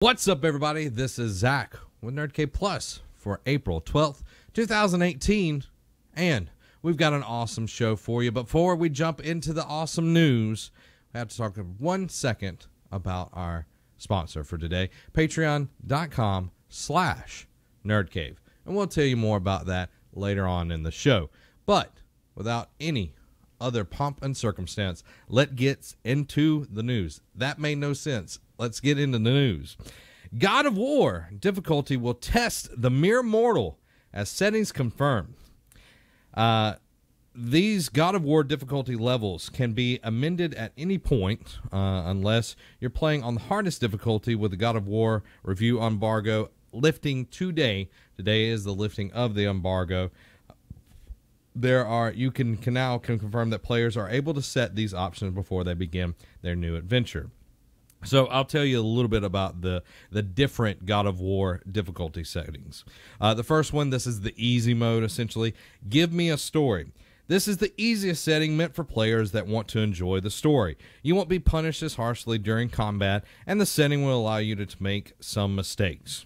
What's up, everybody? This is Zach with NerdCave Plus for April 12th, 2018, and we've got an awesome show for you. But before we jump into the awesome news, I have to talk 1 second about our sponsor for today, patreon.com/nerdcave. And we'll tell you more about that later on in the show. But without any other pomp and circumstance, let's get into the news. That made no sense. Let's get into the news. God of War difficulty will test the mere mortal as settings confirmed. These God of War difficulty levels can be amended at any point unless you're playing on the hardest difficulty with the God of War review embargo lifting today. Today is the lifting of the embargo. You can now confirm that players are able to set these options before they begin their new adventure. So I'll tell you a little bit about the different God of War difficulty settings. The first one, this is the easy mode, essentially. Give me a story. This is the easiest setting meant for players that want to enjoy the story. You won't be punished as harshly during combat, and the setting will allow you to make some mistakes.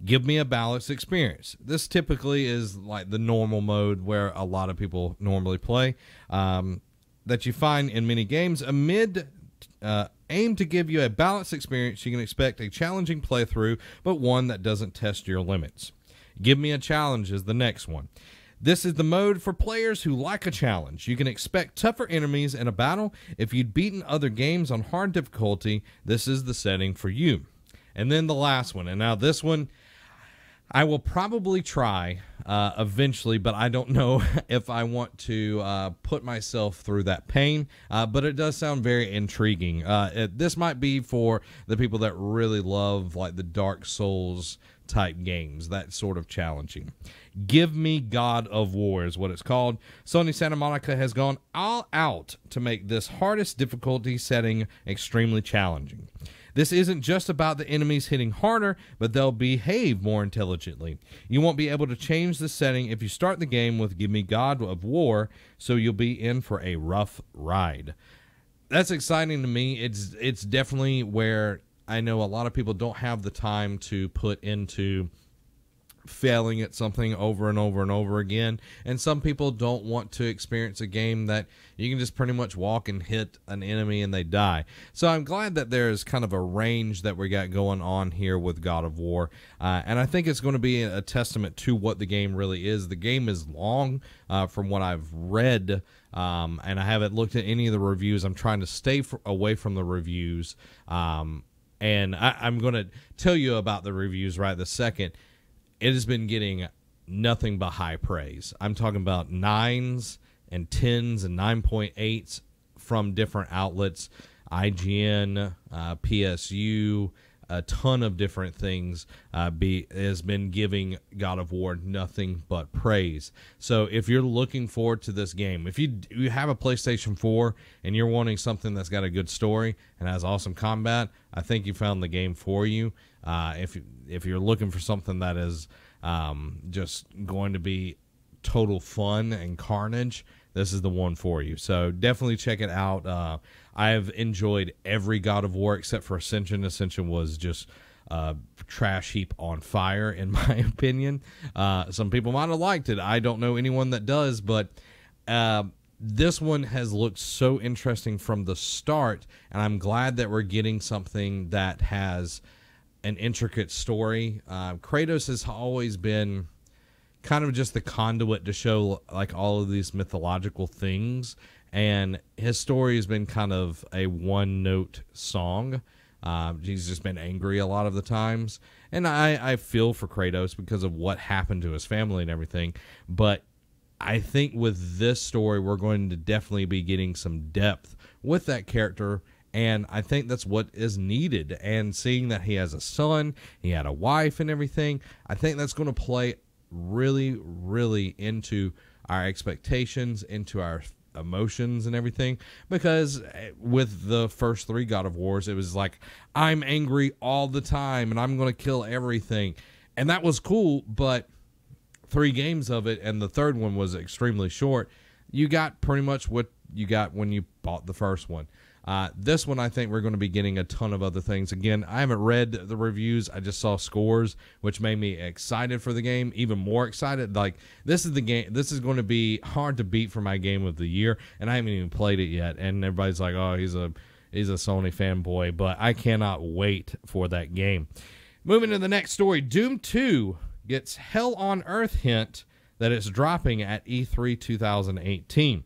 Give me a balanced experience. This typically is like the normal mode where a lot of people normally play, that you find in many games. Aim to give you a balanced experience. You can expect a challenging playthrough, but one that doesn't test your limits. Give me a challenge is the next one. This is the mode for players who like a challenge. You can expect tougher enemies in a battle. If you'd beaten other games on hard difficulty, this is the setting for you. And then the last one, and now this one I will probably try eventually, but I don't know if I want to put myself through that pain, but it does sound very intriguing. This might be for the people that really love like the Dark Souls type games, that sort of challenging. Give me God of War is what it's called. Sony Santa Monica has gone all out to make this hardest difficulty setting extremely challenging. This isn't just about the enemies hitting harder, but they'll behave more intelligently. You won't be able to change the setting if you start the game with Give Me God of War, so you'll be in for a rough ride. That's exciting to me. It's definitely where I know a lot of people don't have the time to put into failing at something over and over and over again, and some people don't want to experience a game that you can just pretty much walk and hit an enemy and they die. So I'm glad that there's kind of a range that we got going on here with God of War, and I think it's going to be a testament to what the game really is. The game is long from what I've read, and I haven't looked at any of the reviews. I'm trying to stay away from the reviews, and I'm going to tell you about the reviews right this second. It has been getting nothing but high praise. I'm talking about 9s and 10s and 9.8s from different outlets, IGN, PSU, a ton of different things has been giving God of War nothing but praise. So if you're looking forward to this game, if you have a PlayStation 4 and you're wanting something that's got a good story and has awesome combat, I think you found the game for you. If you're looking for something that is just going to be total fun and carnage, this is the one for you. So definitely check it out. I've enjoyed every God of War except for Ascension. Ascension was just trash heap on fire, in my opinion. Some people might have liked it. I don't know anyone that does, but this one has looked so interesting from the start, and I'm glad that we're getting something that has an intricate story. Kratos has always been kind of just the conduit to show like all of these mythological things, and his story has been kind of a one-note song. He's just been angry a lot of the times, and I feel for Kratos because of what happened to his family and everything, but I think with this story we're going to definitely be getting some depth with that character, and I think that's what is needed. And seeing that he has a son, he had a wife and everything, I think that's going to play really, really into our expectations, into our emotions and everything. Because with the first 3 God of Wars, it was like, I'm angry all the time and I'm going to kill everything. And that was cool, but 3 games of it, and the third one was extremely short. You got pretty much what you got when you bought the first one. This one, I think we're going to be getting a ton of other things. Again, I haven't read the reviews. I just saw scores, which made me excited for the game, even more excited. Like, this is the game. This is going to be hard to beat for my game of the year, and I haven't even played it yet. And everybody's like, oh, he's a Sony fanboy, but I cannot wait for that game. Moving to the next story, Doom 2 gets Hell on Earth hint that it's dropping at E3 2018.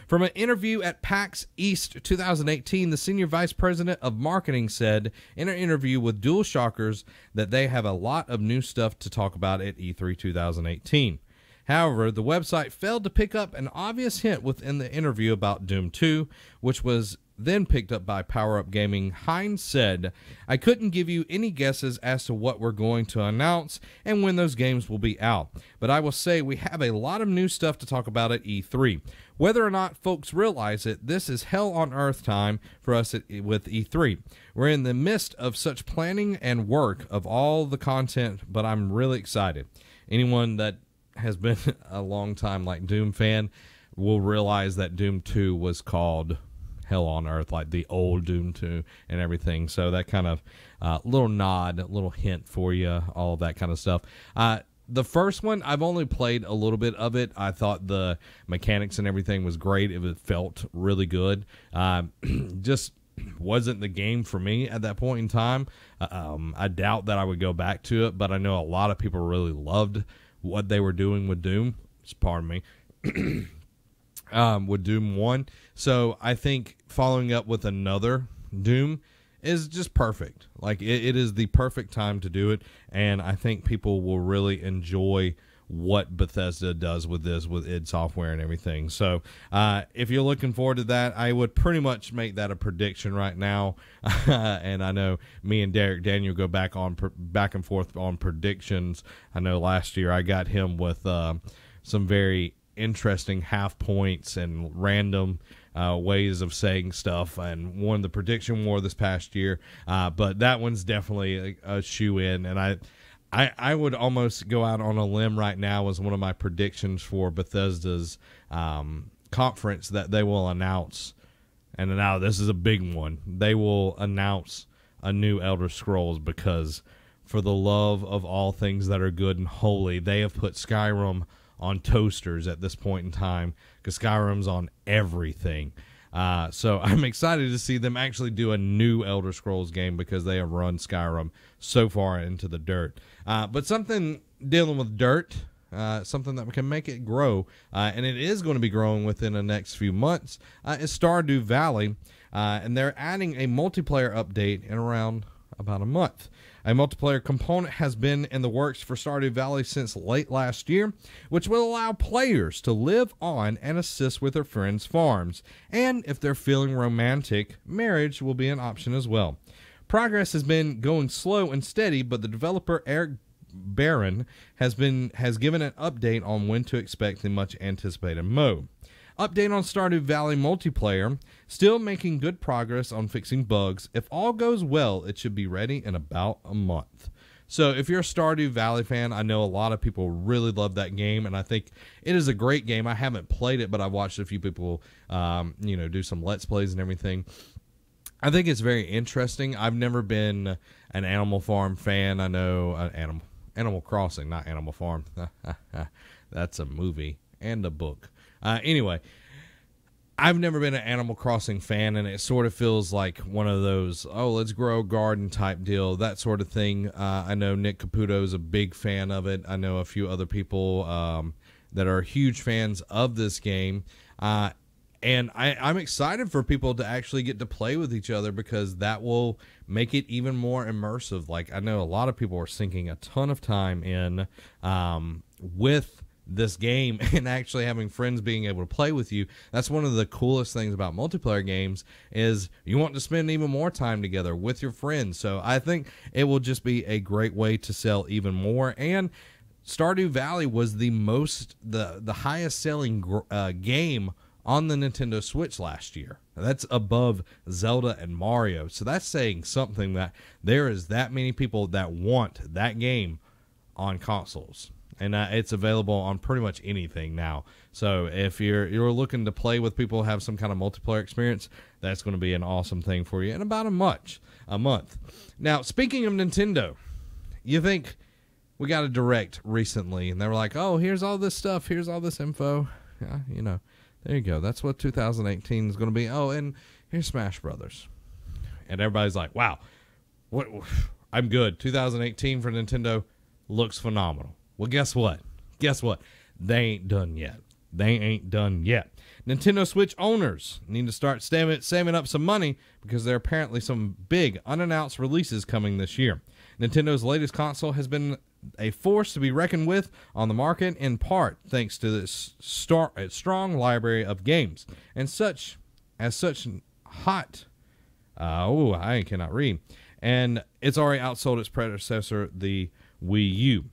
From an interview at PAX East 2018, the senior vice president of marketing said in an interview with DualShockers that they have a lot of new stuff to talk about at E3 2018. However, the website failed to pick up an obvious hint within the interview about Doom 2, which was then picked up by Power Up Gaming. Hines said, I couldn't give you any guesses as to what we're going to announce and when those games will be out, but I will say we have a lot of new stuff to talk about at E3. Whether or not folks realize it, this is hell on earth time for us with E3. We're in the midst of such planning and work of all the content, but I'm really excited. Anyone that has been a long time like Doom fan will realize that Doom 2 was called Hell on Earth, like the old Doom 2 and everything. So that kind of little nod, little hint for you, all of that kind of stuff. The first one, I've only played a little bit of it. I thought the mechanics and everything was great. It felt really good. Just wasn't the game for me at that point in time. I doubt that I would go back to it, but I know a lot of people really loved what they were doing with Doom. Pardon me. With Doom 1. So I think following up with another Doom is just perfect. Like, it is the perfect time to do it, and I think people will really enjoy what Bethesda does with this, with id Software and everything. So if you're looking forward to that, I would pretty much make that a prediction right now. And I know me and Derek Daniel go back and forth on predictions. I know last year I got him with some very interesting half points and random ways of saying stuff, and won the prediction war this past year. But that one's definitely a shoe-in, and I would almost go out on a limb right now as one of my predictions for Bethesda's conference that they will announce, and now this is a big one, they will announce a new Elder Scrolls, because for the love of all things that are good and holy, they have put Skyrim on toasters at this point in time, because Skyrim's on everything. So I'm excited to see them actually do a new Elder Scrolls game, because they have run Skyrim so far into the dirt. But something dealing with dirt, something that can make it grow, and it is going to be growing within the next few months, is Stardew Valley. And they're adding a multiplayer update in around about a month. A multiplayer component has been in the works for Stardew Valley since late last year, which will allow players to live on and assist with their friends' farms. And if they're feeling romantic, marriage will be an option as well. Progress has been going slow and steady, but the developer Eric Barron has given an update on when to expect the much anticipated mode. Update on Stardew Valley multiplayer, still making good progress on fixing bugs. If all goes well, it should be ready in about a month. So if you're a Stardew Valley fan, I know a lot of people really love that game, and I think it is a great game. I haven't played it, but I've watched a few people do some Let's Plays and everything. I think it's very interesting. I've never been an Animal Farm fan. I know Animal Crossing, not Animal Farm. That's a movie and a book. Anyway, I've never been an Animal Crossing fan, and it sort of feels like one of those, let's grow a garden type deal, that sort of thing. I know Nick Caputo is a big fan of it. I know a few other people that are huge fans of this game. And I'm excited for people to actually get to play with each other, because that will make it even more immersive. Like, I know a lot of people are sinking a ton of time in with this game, and actually having friends being able to play with you. That's one of the coolest things about multiplayer games, is you want to spend even more time together with your friends. So I think it will just be a great way to sell even more. And Stardew Valley was the highest selling game on the Nintendo Switch last year. That's above Zelda and Mario. So that's saying something, that there is that many people that want that game on consoles. and it's available on pretty much anything now. So if you're looking to play with people who have some kind of multiplayer experience, that's going to be an awesome thing for you in about a month. Now, speaking of Nintendo, you think we got a Direct recently, and they were like, oh, here's all this stuff, here's all this info. Yeah, there you go. That's what 2018 is going to be. Oh, and here's Smash Brothers. And everybody's like, wow, what? I'm good. 2018 for Nintendo looks phenomenal. Well, guess what? They ain't done yet. Nintendo Switch owners need to start saving up some money because there are apparently some big unannounced releases coming this year. Nintendo's latest console has been a force to be reckoned with on the market, in part thanks to this strong library of games and such hot. I cannot read. And it's already outsold its predecessor, the Wii U.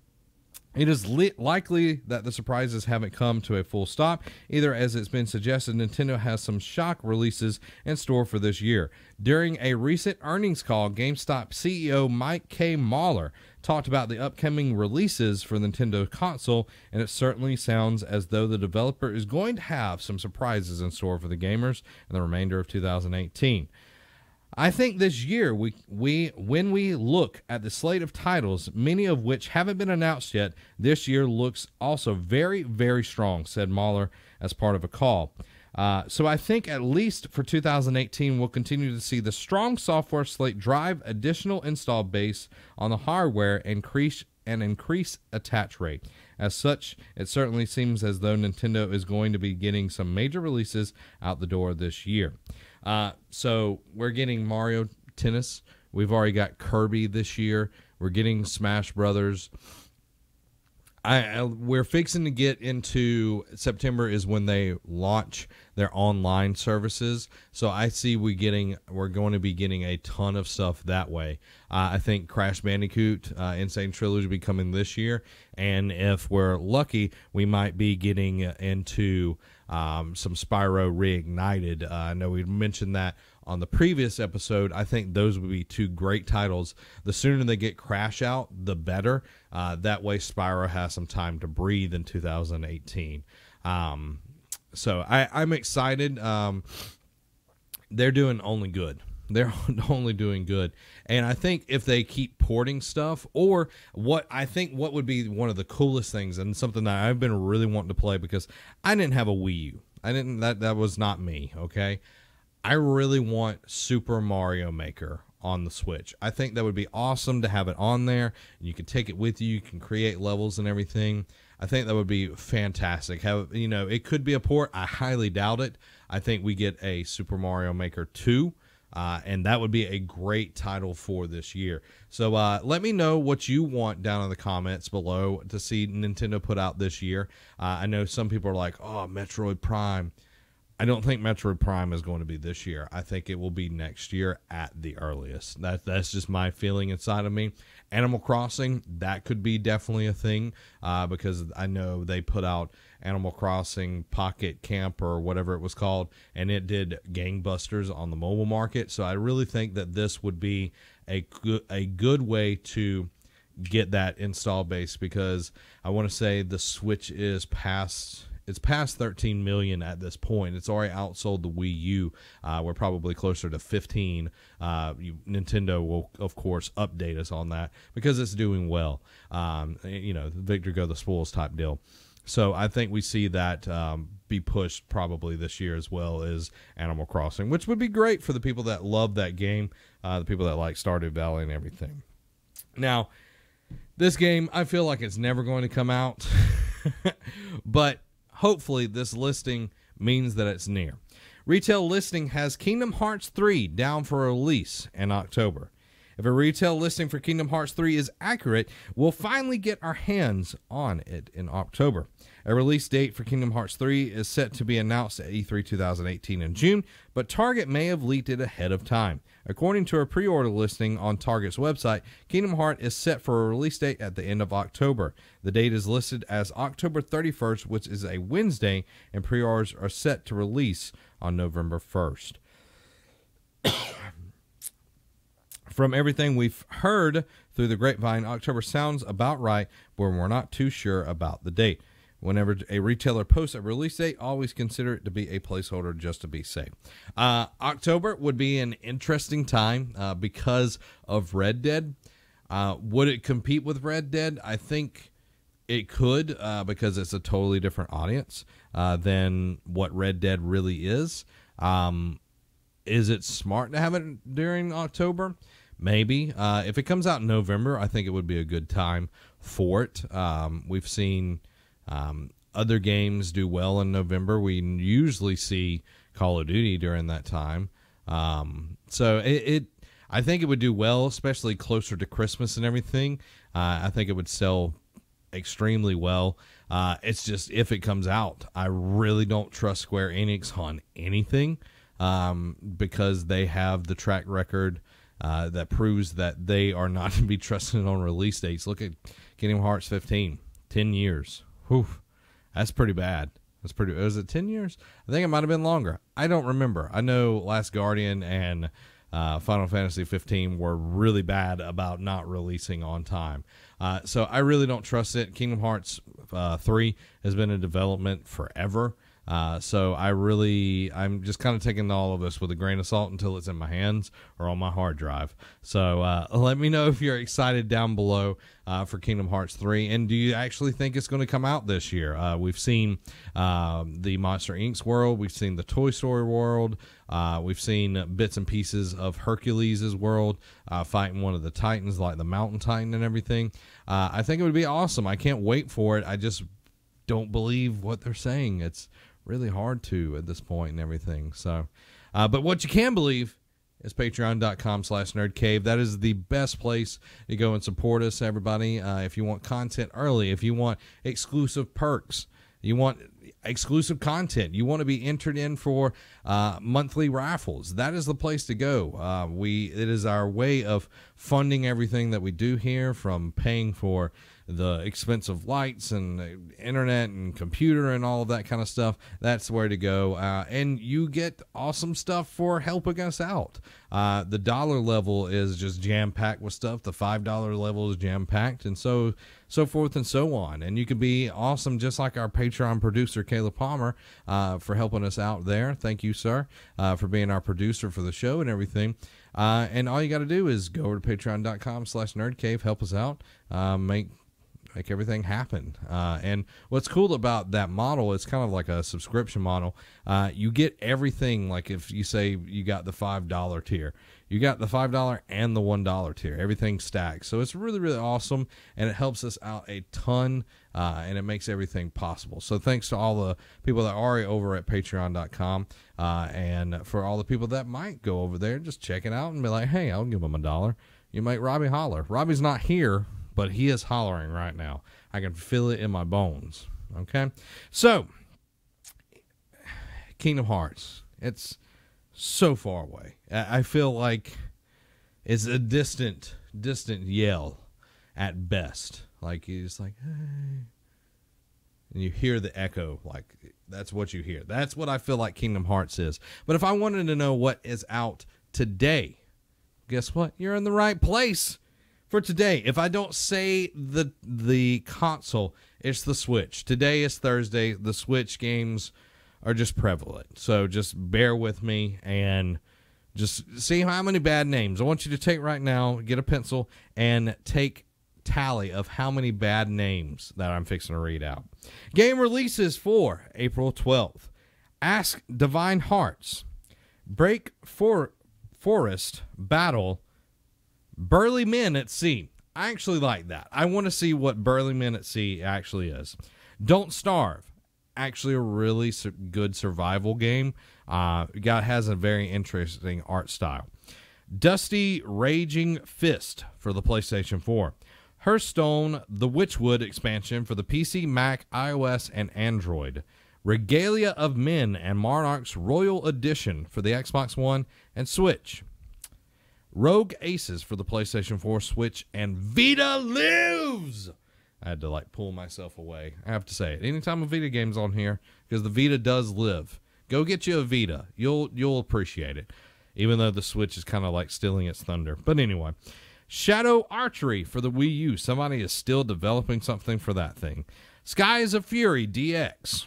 It is likely that the surprises haven't come to a full stop, either, as it's been suggested Nintendo has some shock releases in store for this year. During a recent earnings call, GameStop CEO Mike K. Mahler talked about the upcoming releases for the Nintendo console, and it certainly sounds as though the developer is going to have some surprises in store for the gamers in the remainder of 2018. I think this year, when we look at the slate of titles, many of which haven't been announced yet, this year looks also very, very strong, said Mahler as part of a call. So I think at least for 2018, we'll continue to see the strong software slate drive additional install base on the hardware and increase attach rate. As such, it certainly seems as though Nintendo is going to be getting some major releases out the door this year. So we're getting Mario Tennis. We've already got Kirby this year. We're getting Smash Brothers. We're fixing to get into September is when they launch their online services. So I see we're going to be getting a ton of stuff that way. I think Crash Bandicoot Insane Trilogy will be coming this year. And if we're lucky, we might be getting into some Spyro Reignited. I know we mentioned that on the previous episode. I think those would be two great titles. The sooner they get Crash out, the better. That way Spyro has some time to breathe in 2018. So I'm excited. They're doing only good. They're only doing good. And I think if they keep porting stuff, or what would be one of the coolest things, and something that I've been really wanting to play because I didn't have a Wii U. That was not me, okay? I really want Super Mario Maker on the Switch. I think that would be awesome to have it on there, and you can take it with you. You can create levels and everything. I think that would be fantastic. It could be a port. I highly doubt it. I think we get a Super Mario Maker 2. And that would be a great title for this year. So let me know what you want down in the comments below to see Nintendo put out this year. I know some people are like, oh, Metroid Prime. I don't think Metroid Prime is going to be this year. I think it will be next year at the earliest. That's just my feeling inside of me. Animal Crossing, that could be definitely a thing because I know they put out Animal Crossing Pocket Camp or whatever it was called, and it did gangbusters on the mobile market. So I really think that this would be a good way to get that install base, because I want to say the Switch is past 13 million at this point. It's already outsold the Wii U. We're probably closer to 15. Nintendo will, of course, update us on that because it's doing well. Victor go the spoils type deal. So I think we see that be pushed probably this year as well as Animal Crossing, which would be great for the people that love that game, the people that like Stardew Valley and everything. Now, this game, I feel like it's never going to come out, but hopefully this listing means that it's near. Retail listing has Kingdom Hearts 3 down for a release in October. If a retail listing for Kingdom Hearts 3 is accurate, we'll finally get our hands on it in October. A release date for Kingdom Hearts 3 is set to be announced at E3 2018 in June, but Target may have leaked it ahead of time. According to a pre-order listing on Target's website, Kingdom Hearts is set for a release date at the end of October. The date is listed as October 31st, which is a Wednesday, and pre-orders are set to release on November 1st. From everything we've heard through the grapevine, October sounds about right, but we're not too sure about the date. Whenever a retailer posts a release date, always consider it to be a placeholder just to be safe. October would be an interesting time because of Red Dead. Would it compete with Red Dead? I think it could because it's a totally different audience than what Red Dead really is. Is it smart to have it during October? Maybe. If it comes out in November, I think it would be a good time for it. We've seen other games do well in November. We usually see Call of Duty during that time. So I think it would do well, especially closer to Christmas and everything. I think it would sell extremely well. It's just if it comes out, I really don't trust Square Enix on anything because they have the track record that proves that they are not to be trusted on release dates. Look at Kingdom Hearts 15, 10 years. Whew, that's pretty bad. Was it 10 years? I think it might have been longer. I don't remember. I know Last Guardian and Final Fantasy 15 were really bad about not releasing on time. So I really don't trust it. Kingdom Hearts 3 has been in development forever. So I'm just kind of taking all of this with a grain of salt until it's in my hands or on my hard drive. So let me know if you're excited down below for Kingdom Hearts 3. And do you actually think it's going to come out this year? We've seen the Monster Inc.'s world. We've seen the Toy Story world. We've seen bits and pieces of Hercules' world fighting one of the Titans like the Mountain Titan and everything. I think it would be awesome. I can't wait for it. I just don't believe what they're saying. It's really hard to at this point and everything. So, but what you can believe is patreon.com/nerdcave. That is the best place to go and support us, everybody. If you want content early, if you want exclusive perks, you want exclusive content, you want to be entered in for monthly raffles, that is the place to go. It is our way of funding everything that we do here, from paying for the expensive lights and internet and computer and all of that kind of stuff. That's where to go. And you get awesome stuff for helping us out. The dollar level is just jam-packed with stuff. The $5 level is jam-packed, and so forth and so on. And you can be awesome just like our Patreon producer, Caleb Palmer, for helping us out there. Thank you, sir, for being our producer for the show and everything. And all you got to do is go over to patreon.com/nerdcave, help us out, make everything happen. And what's cool about that model, it's kind of like a subscription model. You get everything. Like if you say you got the $5 tier, you got the $5 and the $1 tier. Everything stacks. So it's really, really awesome, and it helps us out a ton, and it makes everything possible. So thanks to all the people that are over at patreon.com, and for all the people that might go over there, just check it out and be like, hey, I'll give them $1. You make Robbie holler. Robbie's not here, but he is hollering right now. I can feel it in my bones. Okay? So, Kingdom Hearts. It's so far away. I feel like it's a distant yell at best. Like, he's like, hey. And you hear the echo. Like, that's what you hear. That's what I feel like Kingdom Hearts is. But if I wanted to know what is out today, guess what? You're in the right place. For today, if I don't say the console, it's the Switch. Today is Thursday. The Switch games are just prevalent. So just bear with me and just see how many bad names. I want you to take right now, get a pencil, and take tally of how many bad names that I'm fixing to read out. Game releases for April 12th. Ask Divine Hearts. Break Forest Battle. Burly Men at Sea. I actually like that. I want to see what Burly Men at Sea actually is. Don't Starve. Actually a really good survival game. Has a very interesting art style. Dusty Raging Fist for the PlayStation 4. Hearthstone The Witchwood expansion for the PC, Mac, iOS, and Android. Regalia of Men and Monarchs Royal Edition for the Xbox One and Switch. Rogue Aces for the PlayStation 4, Switch, and Vita Lives. I had to pull myself away. I have to say it. Anytime a Vita game's on here, because the Vita does live. Go get you a Vita. You'll appreciate it. even though the Switch is kind of like stealing its thunder. But anyway, Shadow Archery for the Wii U. Somebody is still developing something for that thing. Skies of Fury DX.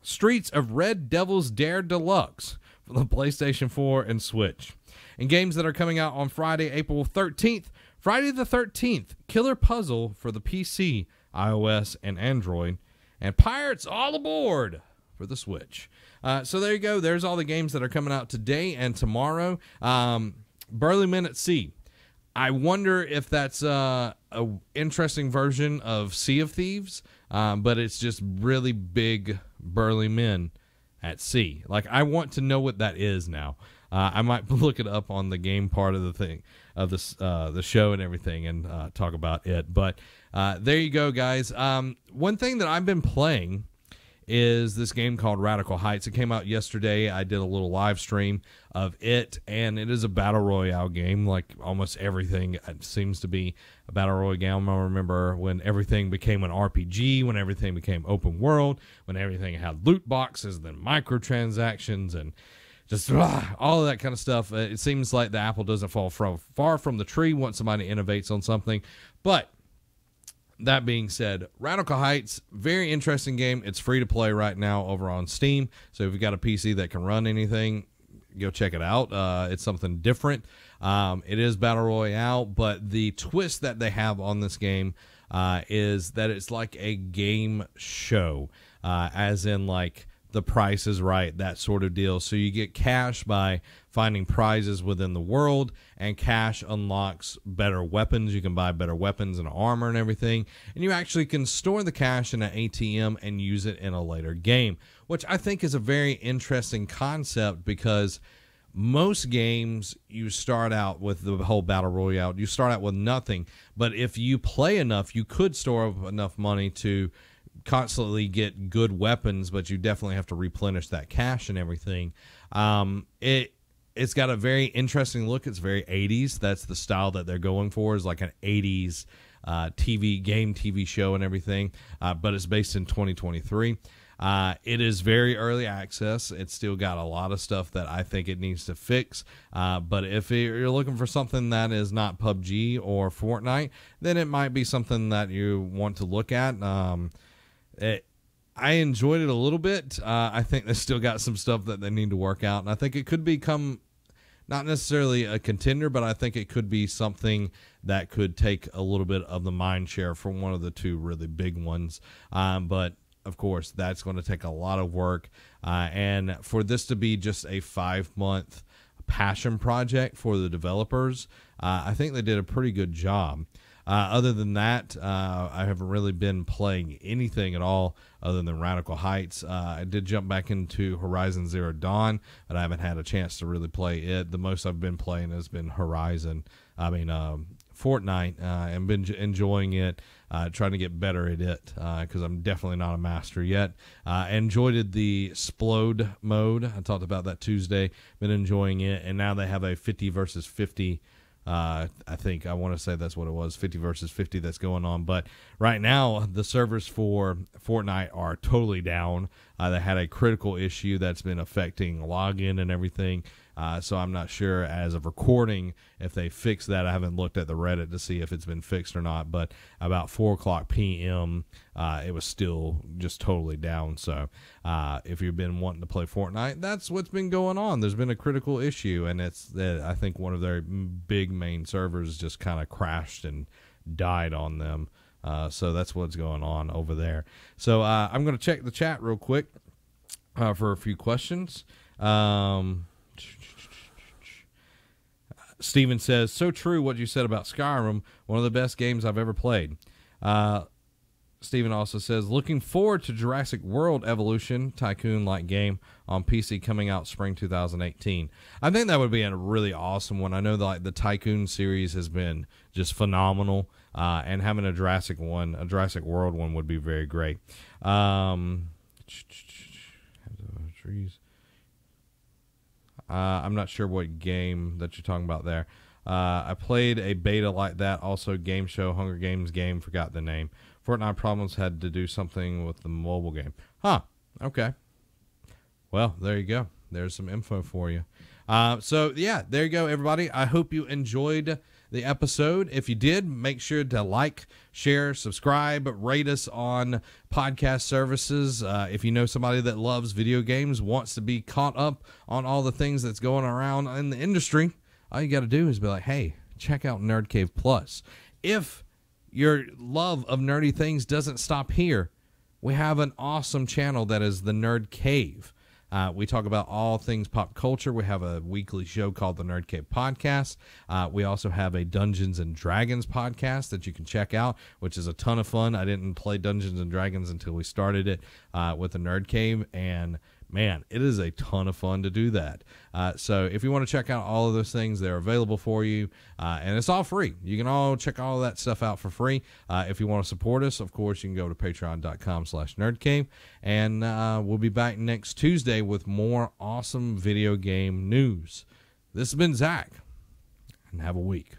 Streets of Red Devil's Dare Deluxe for the PlayStation 4 and Switch. And games that are coming out on Friday, April 13th. Friday the 13th, Killer Puzzle for the PC, iOS, and Android. And Pirates All Aboard for the Switch. So there you go. There's all the games that are coming out today and tomorrow. Burly Men at Sea. I wonder if that's a interesting version of Sea of Thieves, but it's just really big burly men at sea. Like, I want to know what that is now. I might look it up on the game part of the thing of this the show and everything and talk about it. But there you go, guys. One thing that I've been playing is this game called Radical Heights. It came out yesterday. I did a little live stream of it, and it is a battle royale game. Like almost everything seems to be a battle royale. I remember when everything became an RPG, when everything became open world, when everything had loot boxes, then microtransactions, and just all of that kind of stuff. It seems like the apple doesn't fall far from the tree once somebody innovates on something. But that being said, Radical Heights, very interesting game. It's free to play right now over on Steam. So if you've got a PC that can run anything, go check it out. It's something different. It is Battle Royale, but the twist that they have on this game is that it's like a game show, as in like The Price is Right, that sort of deal. So you get cash by finding prizes within the world, and cash unlocks better weapons. You can buy better weapons and armor and everything, and you actually can store the cash in an ATM and use it in a later game, which I think is a very interesting concept, because most games you start out with the whole battle royale, you start out with nothing, but if you play enough, you could store up enough money to constantly get good weapons, but you definitely have to replenish that cash and everything. It's got a very interesting look. It's very 80s. That's the style that they're going for, is like an 80s TV show and everything, but it's based in 2023. It is very early access. It's still got a lot of stuff that I think it needs to fix. But if you're looking for something that is not PUBG or Fortnite, then it might be something that you want to look at. I enjoyed it a little bit. I think they still got some stuff that they need to work out, and I think it could become not necessarily a contender, but I think it could be something that could take a little bit of the mind share from one of the two really big ones. But of course, that's going to take a lot of work, and for this to be just a 5-month passion project for the developers, I think they did a pretty good job. Other than that, I haven't really been playing anything at all other than Radical Heights. I did jump back into Horizon Zero Dawn, but I haven't had a chance to really play it. The most I've been playing has been Fortnite, and been enjoying it, trying to get better at it, because I'm definitely not a master yet. Enjoyed the Splode mode. I talked about that Tuesday. Been enjoying it, and now they have a 50 versus 50. I think I want to say that's what it was, 50 versus 50 that's going on. But right now, the servers for Fortnite are totally down. They had a critical issue that's been affecting login and everything. So I'm not sure as of recording if they fixed that. I haven't looked at the Reddit to see if it's been fixed or not. But about 4:00 p.m., it was still just totally down. So if you've been wanting to play Fortnite, that's what's been going on. There's been a critical issue, and it's I think one of their big main servers just kind of crashed and died on them. So that's what's going on over there. So I'm going to check the chat real quick for a few questions. Steven says, so true what you said about Skyrim, one of the best games I've ever played. Steven also says, looking forward to Jurassic World Evolution, tycoon-like game on PC coming out spring 2018. I think that would be a really awesome one. I know that, like, the Tycoon series has been just phenomenal, and having a Jurassic World one would be very great. Trees. I'm not sure what game that you're talking about there. I played a beta like that, also game show, Hunger Games game, forgot the name. Fortnite Problems had to do something with the mobile game. Huh, okay. Well, there you go. There's some info for you. So yeah, there you go, everybody. I hope you enjoyed the episode. If you did, make sure to like, share, subscribe, rate us on podcast services. If you know somebody that loves video games, wants to be caught up on all the things that's going around in the industry, all you got to do is be like, hey, check out Nerd Cave Plus. If your love of nerdy things doesn't stop here, we have an awesome channel that is the Nerd Cave. We talk about all things pop culture. We have a weekly show called the Nerd Cave Podcast. We also have a Dungeons and Dragons podcast that you can check out, which is a ton of fun. I didn't play Dungeons and Dragons until we started it with the Nerd Cave, and man, it is a ton of fun to do that. So if you want to check out all of those things, they're available for you, and it's all free. You can all check all of that stuff out for free. If you want to support us, of course, you can go to patreon.com/nerdcave, and we'll be back next Tuesday with more awesome video game news. This has been Zach, and have a week.